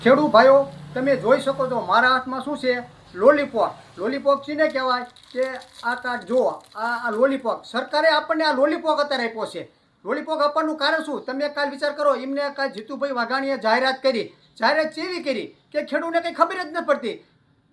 ખેડૂત ભાઈઓ, તમે જોઈ શકો છો મારા હાથમાં શું છે? લોલીપોપ. લોલીપોપ ચીને કહેવાય કે આ કાર્ડ જુઓ, આ લોલીપોપ. સરકારે આપણને આ લોલીપોપ અત્યારે આપ્યો છે. લોલીપોપ આપવાનું કારણ શું? તમે કાલ વિચાર કરો, એમને કાલ જીતુભાઈ વાઘાણીએ જાહેરાત કરી. જાહેરાત કેવી કરી કે ખેડૂતને કંઈ ખબર જ નથી પડતી.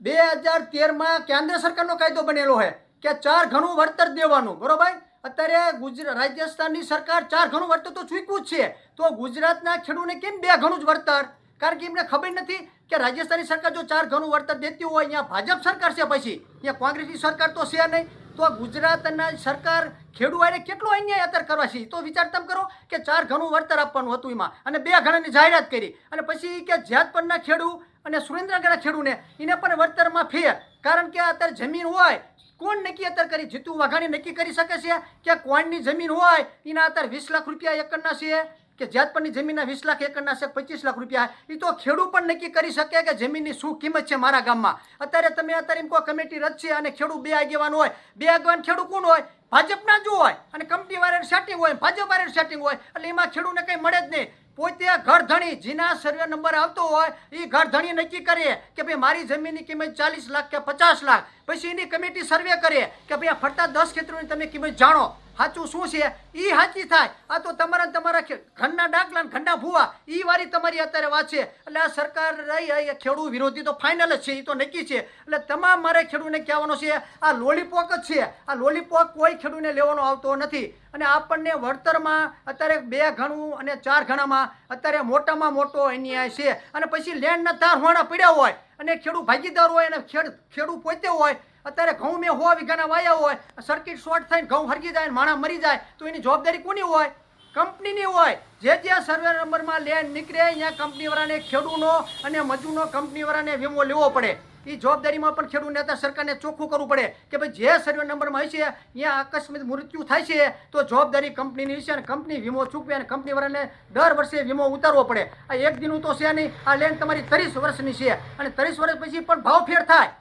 2013માં કેન્દ્ર સરકારનો કાયદો બનેલો છે કે 4 ગણું વળતર દેવાનું, બરોબર? અત્યારે રાજસ્થાનની સરકાર 4 ગણું વળતર તો ચૂક્યું જ છે, તો ગુજરાતના ખેડૂતને કેમ 2 ગણું જ વળતર? કારણ કે એમને ખબર નથી કે રાજસ્થાનની સરકાર જો 4 ગણું વળતર દેતી હોય, અહીંયા ભાજપ સરકાર છે, પછી અહીંયા કોંગ્રેસની સરકાર તો છે નહીં, તો ગુજરાતના સરકાર ખેડૂતોને કેટલો અન્યાય અત્યારે કરવા છે. તો વિચાર તમે કરો કે 4 ગણું વળતર આપવાનું હતું એમાં, અને 2 ગણાની જાહેરાત કરી, અને પછી કે જેતપરના ખેડૂત અને સુરેન્દ્રનગરના ખેડૂતને એને પણ વળતરમાં ફેર. કારણ કે અત્યારે જમીન હોય, કોણ નક્કી અત્યારે કરી? જીતુ વાઘાણી નક્કી કરી શકે છે કે કોણની જમીન હોય એના અત્યારે 20 લાખ રૂપિયા એકરના છે, કે જેતપરની જમીનના 20 લાખ એકરના છે, 25 લાખ રૂપિયા? એ તો ખેડૂત પણ નક્કી કરી શકે કે જમીનની શું કિંમત છે મારા ગામમાં. અત્યારે એમ કોઈ કમિટી રચશે અને ખેડૂત 2 આગેવાન હોય, 2 આગેવાન ખેડૂત કોણ હોય? ભાજપના જ હોય, અને કંપની વાળાને સેટિંગ હોય, ભાજપ વાળાને સેટિંગ હોય, એટલે એમાં ખેડૂતને કંઈ મળે જ નહીં. પોતે ઘરધણી જેના સર્વે નંબર આવતો હોય એ ઘરધણી નક્કી કરે કે ભાઈ મારી જમીનની કિંમત 40 લાખ કે 50 લાખ. પછી એની કમિટી સર્વે કરે કે ભાઈ આ ફરતા 10 ખેતરોની તમે કિંમત જાણો, સાચું શું છે એ સાચી થાય. આ તો તમારા ઘરના ડાકલા ઘરના ભૂવા એ વારી તમારી અત્યારે વાત છે. એટલે આ સરકાર રહી ખેડૂત વિરોધી તો ફાઇનલ જ છે, એ તો નક્કી છે. એટલે તમામ મારે ખેડૂતને કહેવાનો છે, આ લોલીપોપ જ છે. આ લોલીપોપ કોઈ ખેડૂતને લેવાનો આવતો નથી. અને આપણને વળતરમાં અત્યારે 2 ગણું અને 4 ગણામાં અત્યારે મોટામાં મોટો અન્યાય છે. અને પછી લેન્ડના તાર હોણા પડ્યા હોય અને ખેડૂત ભાગીદાર હોય અને ખેડૂત પોતે હોય. અત્યારે ઘઉં મેં 100 વીઘાના વાયા હોય, સર્કિટ શોર્ટ થઈને ઘઉં હરગી જાય, માણસ મરી જાય, તો એની જવાબદારી કોની હોય? કંપનીની હોય. જે સર્વે નંબરમાં લેન્ડ નીકળે અહીંયા કંપનીવાળાને ખેડૂતનો અને મજૂરનો કંપનીવાળાને વીમો લેવો પડે. એ જવાબદારીમાં પણ ખેડૂતને અત્યારે સરકારને ચોખ્ખું કરવું પડે કે ભાઈ જે સર્વે નંબરમાં હશે અહીંયા અકસ્માત મૃત્યુ થાય છે તો જવાબદારી કંપનીની છે, અને કંપની વીમો ચૂકવે, અને કંપનીવાળાને દર વર્ષે વીમો ઉતારવો પડે. આ એક દિનનું તો છે નહીં. આ લેન્ડ તમારી 30 વર્ષની છે, અને 30 વર્ષ પછી પણ ભાવ ફેર થાય.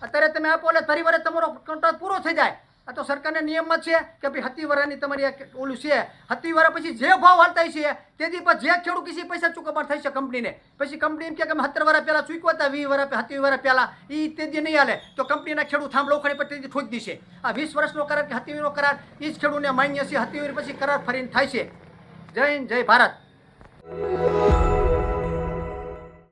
અત્યારે તમે આપો એટલે 30 વર્ષ તમારો કોન્ટ્રાક્ટ પૂરો થઈ જાય. આ તો સરકારના નિયમમાં છે કે ભાઈ 70 વર્ષની તમારી ઓલું છે. 70 વર્ષ પછી જે ભાવ હાલતા છે તેથી પછી જે ખેડૂત કિસી પૈસા ચૂકવવા થાય છે કંપનીને, પછી કંપની એમ કે 70 વર્ષ પહેલાં ચૂકવ્યા હતા, 20 વર્ષ 70 વર્ષ પહેલાં, એ તેદી નહીં હાલે, તો કંપનીના ખેડૂત થાંભલો ઉખાડી પર તેદી ઠોકી દેશે. આ 20 વર્ષનો કરાર કે 70 નો કરાર એ જ ખેડૂતને માન્ય છે. 70 વર્ષ પછી કરાર ફરીને થાય છે. જય હિન્દ, જય ભારત.